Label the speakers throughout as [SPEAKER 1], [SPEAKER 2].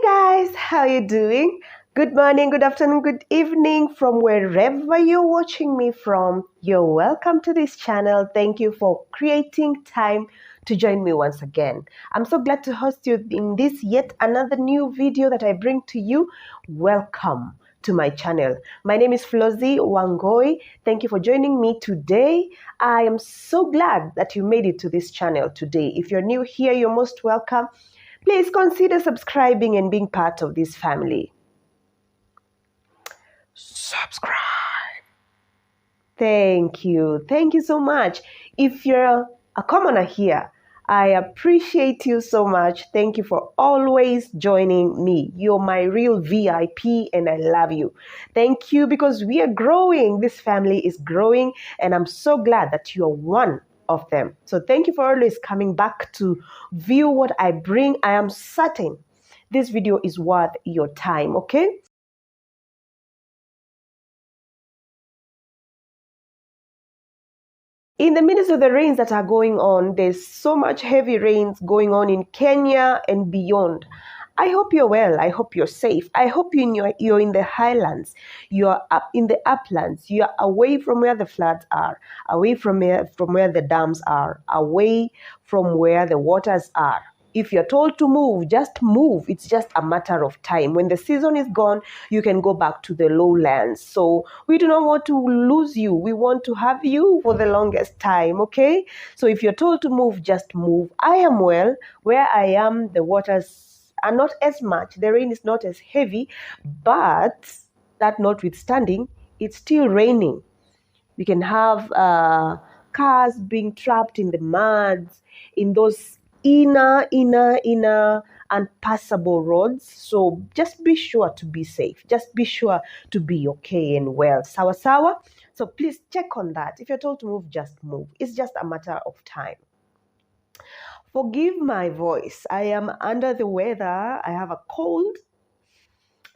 [SPEAKER 1] Hey guys, how you doing? Good morning, good afternoon, good evening from wherever you're watching me from. You're welcome to this channel. Thank you for creating time to join me once again. I'm so glad to host you in this yet another new video that I bring to you. Welcome to my channel. My name is Flozie Wangui. Thank you for joining me today. I am so glad that you made it to this channel today. If you're new here, you're most welcome. Please consider subscribing and being part of this family. Subscribe. Thank you. Thank you so much. If you're a commoner here, I appreciate you so much. Thank you for always joining me. You're my real VIP and I love you. Thank you because we are growing. This family is growing and I'm so glad that you're one of them. So thank you for always coming back to view what I bring. I am certain this video is worth your time, okay? In the midst of the rains that are going on, there's so much heavy rains going on in Kenya and beyond. I hope you're well. I hope you're safe. I hope you're in the highlands. You're up in the uplands. You're away from where the floods are, away from where the dams are, away from where the waters are. If you're told to move, just move. It's just a matter of time. When the season is gone, you can go back to the lowlands. So we do not want to lose you. We want to have you for the longest time, okay? So if you're told to move, just move. I am well. Where I am, the waters are not as much. The rain is not as heavy, but that notwithstanding, it's still raining. We can have cars being trapped in the muds, in those inner unpassable roads. So just be sure to be safe. Just be sure to be okay and well. Sawa sawa. So please check on that. If you're told to move, just move. It's just a matter of time. Forgive my voice. I am under the weather. I have a cold.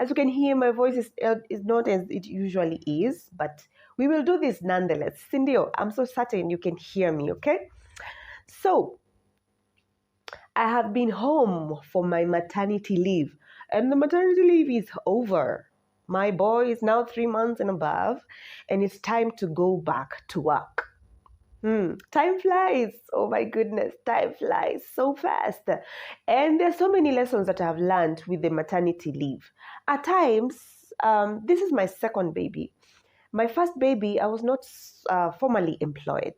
[SPEAKER 1] As you can hear, my voice is not as it usually is, but we will do this nonetheless. Cindy, I'm so certain you can hear me, okay? So, I have been home for my maternity leave, and the maternity leave is over. My boy is now 3 months and above, and it's time to go back to work. Time flies. Oh my goodness, time flies so fast. And there's so many lessons that I've learned with the maternity leave. At times, this is my second baby. My first baby, I was not formally employed.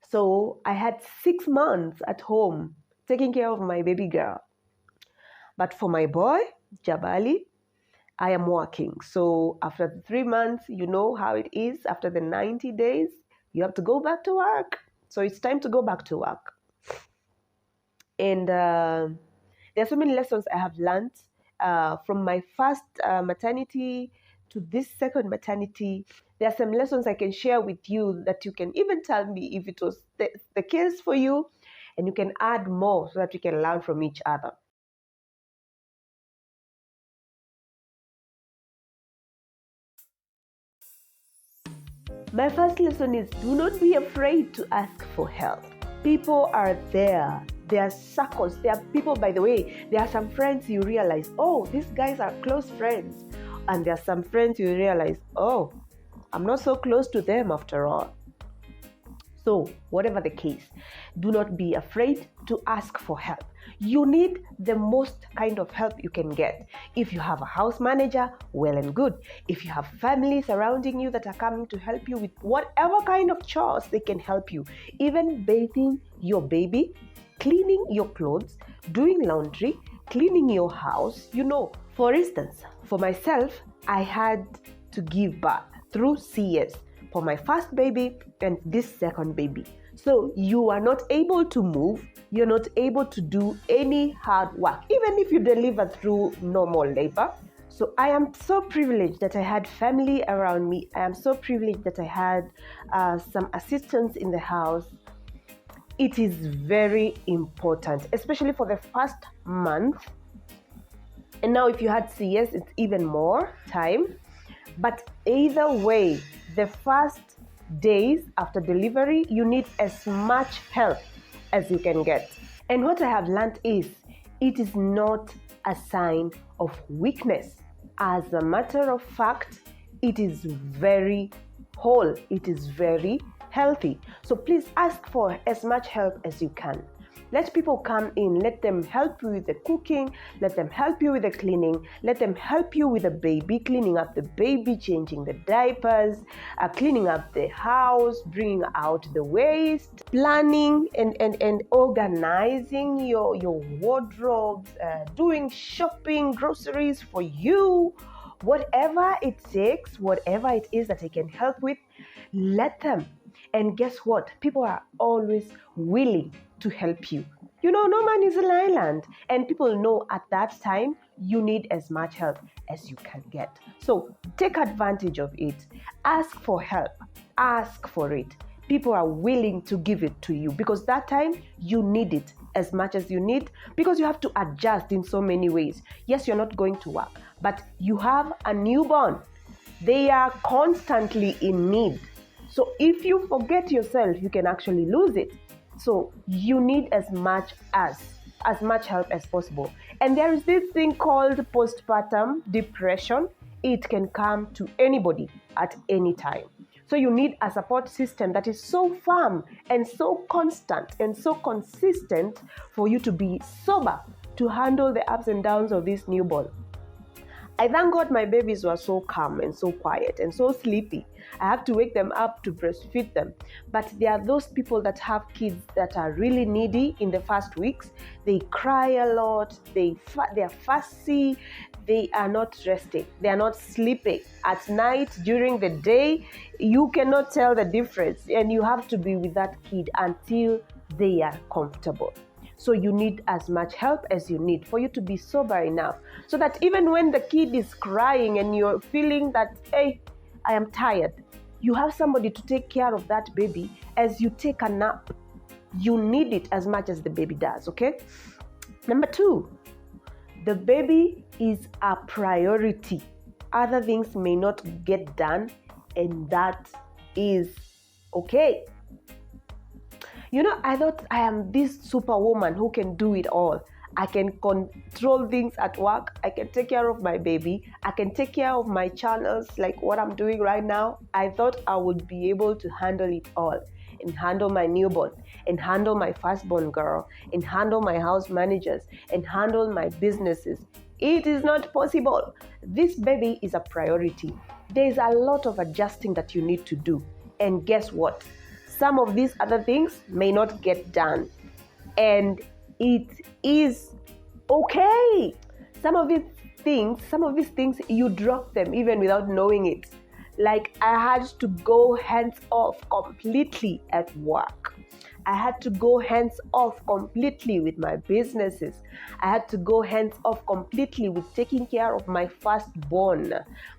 [SPEAKER 1] So I had 6 months at home taking care of my baby girl. But for my boy, Jabali, I am working. So after the 3 months, you know how it is. After the 90 days, you have to go back to work. So it's time to go back to work. And there are so many lessons I have learned from my first maternity to this second maternity. There are some lessons I can share with you that you can even tell me if it was the case for you, and you can add more so that we can learn from each other. My first lesson is do not be afraid to ask for help. People are there. There are circles. There are people, by the way, there are some friends you realize, oh, these guys are close friends. And there are some friends you realize, oh, I'm not so close to them after all. So, whatever the case, do not be afraid to ask for help. You need the most kind of help you can get. If you have a house manager, well and good. If you have family surrounding you that are coming to help you with whatever kind of chores they can help you, even bathing your baby, cleaning your clothes, doing laundry, cleaning your house. You know, for instance, for myself, I had to give birth through CS for my first baby and this second baby. So you are not able to move, you're not able to do any hard work, even if you deliver through normal labor. So I am so privileged that I had family around me. I am so privileged that I had some assistance in the house. It is very important, especially for the first month. And now if you had CS, it's even more time. But either way, the first days after delivery, you need as much help as you can get. And what I have learned is, it is not a sign of weakness. As a matter of fact, it is very whole. It is very healthy. So please ask for as much help as you can. Let people come in, let them help you with the cooking, let them help you with the cleaning, let them help you with the baby, cleaning up the baby, changing the diapers, cleaning up the house, bringing out the waste, planning and organizing your wardrobes, doing shopping, groceries for you. Whatever it takes, whatever it is that they can help with, let them. And guess what? People are always willing to help you. No man is an island. And people know at that time you need as much help as you can get. So take advantage of it. Ask for help. Ask for it. People are willing to give it to you because that time you need it as much as you need, because you have to adjust in so many ways. Yes, you're not going to work, but you have a newborn. They are constantly in need. So if you forget yourself, you can actually lose it. So you need as much help as possible. And there is this thing called postpartum depression. It can come to anybody at any time. So you need a support system that is so firm and so constant and so consistent for you to be sober to handle the ups and downs of this newborn. I thank God my babies were so calm and so quiet and so sleepy. I have to wake them up to breastfeed them. But there are those people that have kids that are really needy in the first weeks. They cry a lot. They are fussy. They are not resting. They are not sleeping. At night, during the day, you cannot tell the difference. And you have to be with that kid until they are comfortable. So you need as much help as you need for you to be sober enough so that even when the kid is crying and you're feeling that, hey, I am tired, you have somebody to take care of that baby as you take a nap. You need it as much as the baby does, okay? Number 2, the baby is a priority. Other things may not get done, and that is okay. I thought I am this superwoman who can do it all. I can control things at work. I can take care of my baby. I can take care of my channels like what I'm doing right now. I thought I would be able to handle it all and handle my newborn and handle my firstborn girl and handle my house managers and handle my businesses. It is not possible. This baby is a priority. There is a lot of adjusting that you need to do. And guess what? Some of these other things may not get done. And it is okay. Some of these things, you drop them even without knowing it. Like I had to go hands off completely at work. I had to go hands off completely with my businesses. I had to go hands off completely with taking care of my firstborn,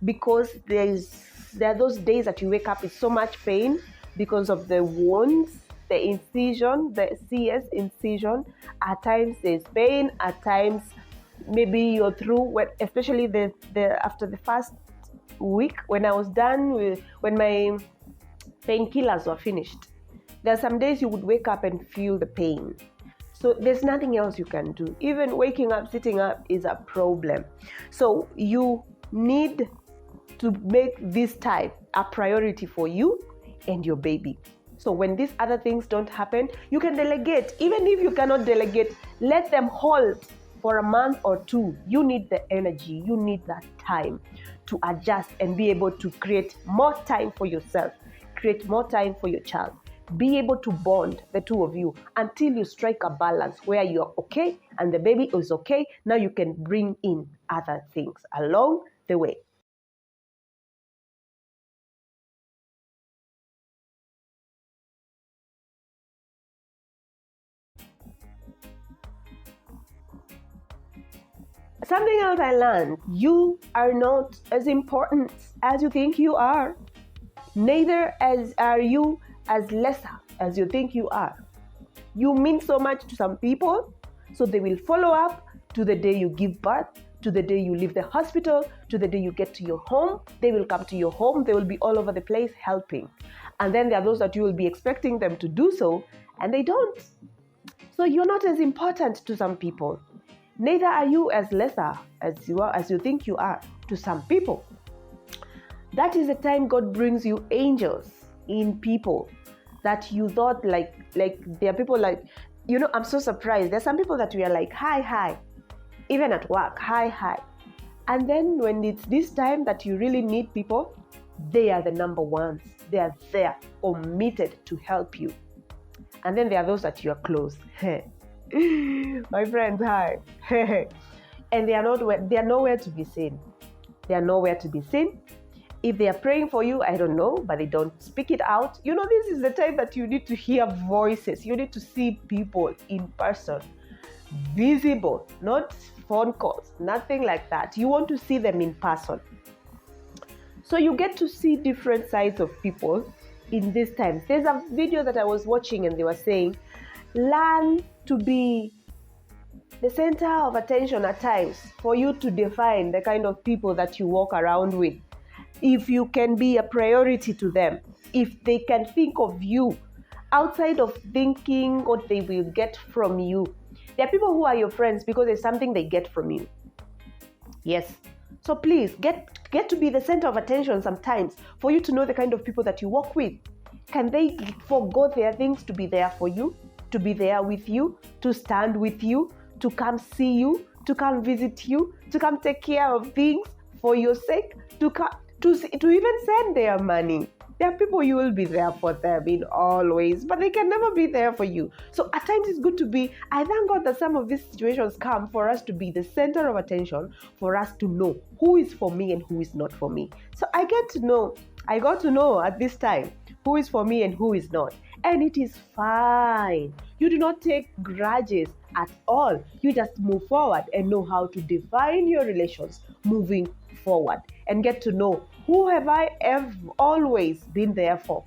[SPEAKER 1] because there are those days that you wake up with so much pain because of the wounds, the incision, the CS incision. At times there's pain, at times maybe you're through, especially the after the first week when I was done when my painkillers were finished. There are some days you would wake up and feel the pain. So there's nothing else you can do. Even waking up, sitting up is a problem. So you need to make this time a priority for you and your baby. So when these other things don't happen, you can delegate. Even if you cannot delegate, let them hold for a month or 2. You need the energy. You need that time to adjust and be able to create more time for yourself, create more time for your child. Be able to bond, the two of you, until you strike a balance where you're okay and the baby is okay. Now you can bring in other things along the way. Something else I learned: you are not as important as you think you are. Neither are you as lesser as you think you are. You mean so much to some people, so they will follow up to the day you give birth, to the day you leave the hospital, to the day you get to your home. They will come to your home. They will be all over the place helping. And then there are those that you will be expecting them to do so, and they don't. So you're not as important to some people. Neither are you as lesser as you think you are to some people. That is the time God brings you angels in people that you thought like there are people like, I'm so surprised. There's some people that we are like, hi, even at work, hi. And then when it's this time that you really need people, they are the number ones. They are there, committed to help you. And then there are those that you are close. My friends, hi. And they are nowhere to be seen. They are nowhere to be seen. If they are praying for you, I don't know, but they don't speak it out. This is the time that you need to hear voices. You need to see people in person, visible, not phone calls, nothing like that. You want to see them in person. So you get to see different sides of people in these times. There's a video that I was watching and they were saying, learn to be the center of attention at times for you to define the kind of people that you walk around with. If you can be a priority to them, if they can think of you outside of thinking what they will get from you. There are people who are your friends because there's something they get from you. Yes. So please get to be the center of attention sometimes for you to know the kind of people that you walk with. Can they forgo their things to be there for you, to be there with you, to stand with you, to come see you, to come visit you, to come take care of things for your sake, to even send their money? There are people you will be there for them in all ways, but they can never be there for you. So at times it's good to be, I thank God that some of these situations come for us to be the center of attention, for us to know who is for me and who is not for me. So I got to know at this time who is for me and who is not. And it is fine. You do not take grudges at all. You just move forward and know how to define your relations moving forward and get to know who have I always been there for.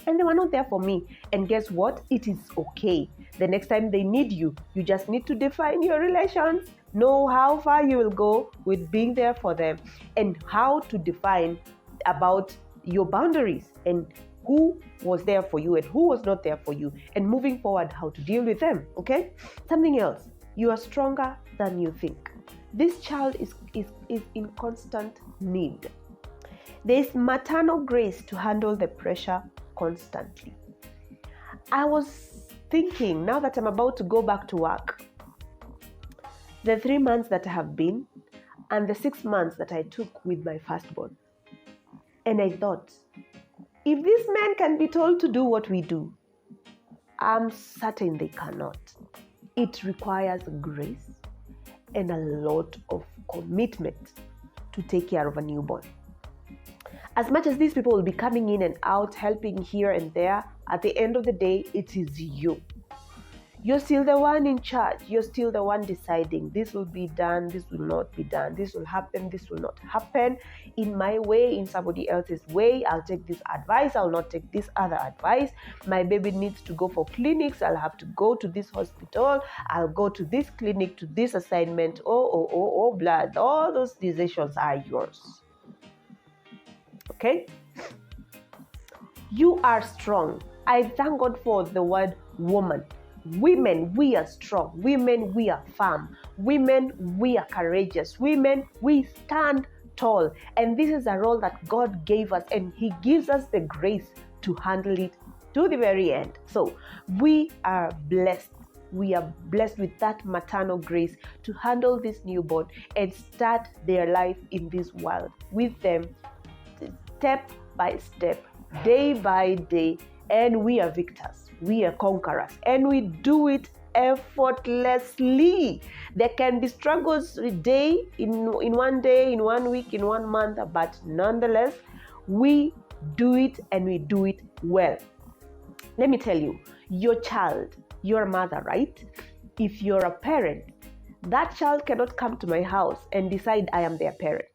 [SPEAKER 1] And they were not there for me. And guess what? It is okay. The next time they need you, you just need to define your relations, know how far you will go with being there for them, and how to define about your boundaries and who was there for you and who was not there for you, and moving forward, how to deal with them. Okay? Something else. You are stronger than you think. This child is in constant need. There is maternal grace to handle the pressure constantly. I was thinking, now that I'm about to go back to work, the 3 months that I have been and the 6 months that I took with my firstborn. And I thought, if these men can be told to do what we do, I'm certain they cannot. It requires grace and a lot of commitment to take care of a newborn. As much as these people will be coming in and out, helping here and there, at the end of the day, it is you. You're still the one in charge. You're still the one deciding this will be done, this will not be done, this will happen, this will not happen in my way, in somebody else's way. I'll take this advice, I'll not take this other advice. My baby needs to go for clinics, I'll have to go to this hospital, I'll go to this clinic, to this assignment, blood. All those decisions are yours. Okay? You are strong. I thank God for the word woman. Women, we are strong. Women, we are firm. Women, we are courageous. Women, we stand tall. And this is a role that God gave us, and He gives us the grace to handle it to the very end. So we are blessed. We are blessed with that maternal grace to handle this newborn and start their life in this world with them, step by step, day by day, and we are victors. We are conquerors, and we do it effortlessly. There can be struggles in one day, in 1 week, in 1 month, but nonetheless, we do it, and we do it well. Let me tell you, your child, your mother, right? If you're a parent, that child cannot come to my house and decide I am their parent.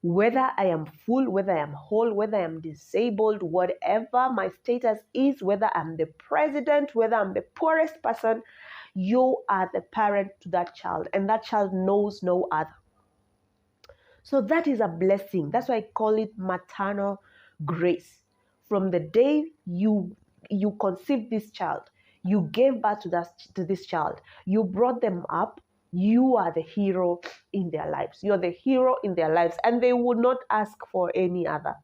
[SPEAKER 1] Whether I am full, whether I am whole, whether I am disabled, whatever my status is, whether I'm the president, whether I'm the poorest person, you are the parent to that child, and that child knows no other. So that is a blessing. That's why I call it maternal grace. From the day you conceived this child, you gave birth to this child, you brought them up, You are the hero in their lives. You're the hero in their lives, and they would not ask for any other.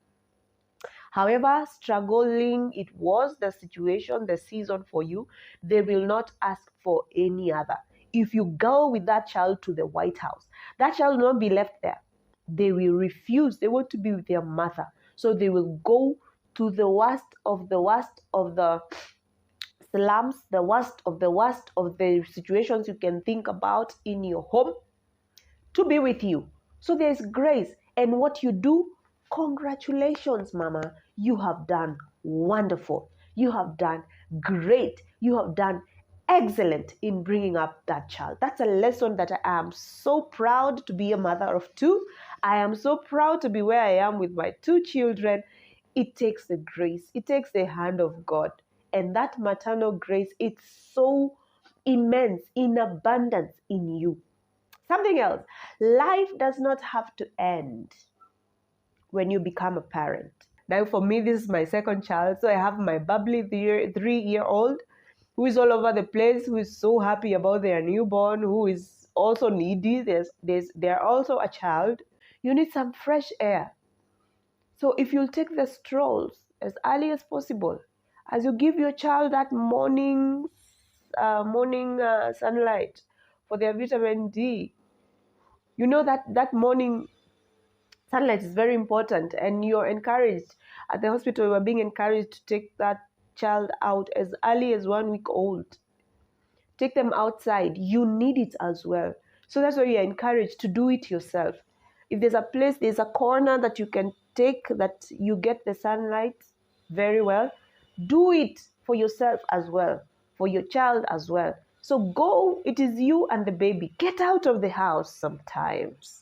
[SPEAKER 1] However struggling it was, the situation, the season for you, they will not ask for any other. If you go with that child to the White House, that child will not be left there. They will refuse. They want to be with their mother. So they will go to the worst of the worst of the slums, the worst of the situations you can think about in your home, to be with you. So there's grace. And what you do, congratulations, Mama. You have done wonderful. You have done great. You have done excellent in bringing up that child. That's a lesson that I am so proud to be a mother of two. I am so proud to be where I am with my two children. It takes the grace, it takes the hand of God. And that maternal grace, it's so immense, in abundance in you. Something else, life does not have to end when you become a parent. Now, for me, this is my second child. So I have my bubbly 3-year-old who is all over the place, who is so happy about their newborn, who is also needy. They're also a child. You need some fresh air. So if you'll take the strolls as early as possible, as you give your child that morning sunlight for their vitamin D, you know that morning sunlight is very important, and you're encouraged. At the hospital, we're being encouraged to take that child out as early as 1 week old. Take them outside. You need it as well. So that's why you're encouraged to do it yourself. If there's a place, there's a corner that you can take, that you get the sunlight very well, do it for yourself as well, for your child as well. So go, it is you and the baby. Get out of the house sometimes.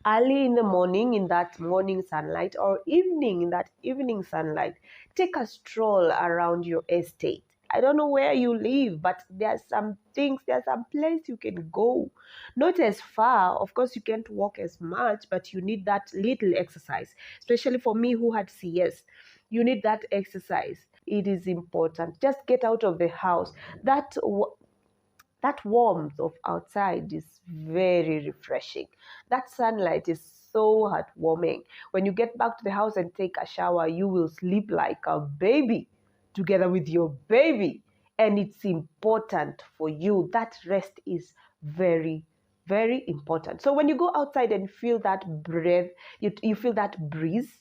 [SPEAKER 1] Early in the morning, in that morning sunlight, or evening, in that evening sunlight, take a stroll around your estate. I don't know where you live, but there's some place you can go. Not as far, of course, you can't walk as much, but you need that little exercise, especially for me who had CS. You need that exercise. It is important. Just get out of the house. That warmth of outside is very refreshing. That sunlight is so heartwarming. When you get back to the house and take a shower, you will sleep like a baby together with your baby. And it's important for you. That rest is very, very important. So when you go outside and feel that breath, you feel that breeze,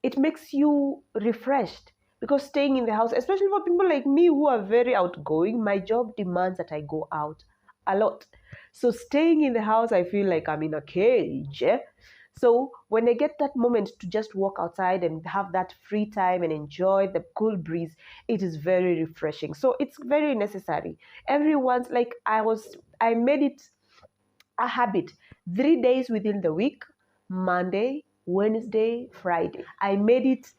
[SPEAKER 1] it makes you refreshed. Because staying in the house, especially for people like me who are very outgoing, my job demands that I go out a lot. So staying in the house, I feel like I'm in a cage. So when I get that moment to just walk outside and have that free time and enjoy the cool breeze, it is very refreshing. So it's very necessary. Everyone's like, I made it a habit. 3 days within the week, Monday, Wednesday, Friday. I made it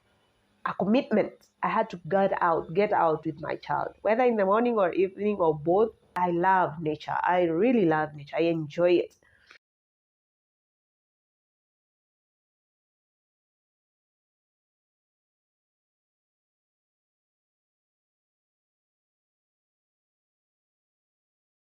[SPEAKER 1] a commitment. I had to get out with my child, whether in the morning or evening or both. I love nature. I really love nature. I enjoy it.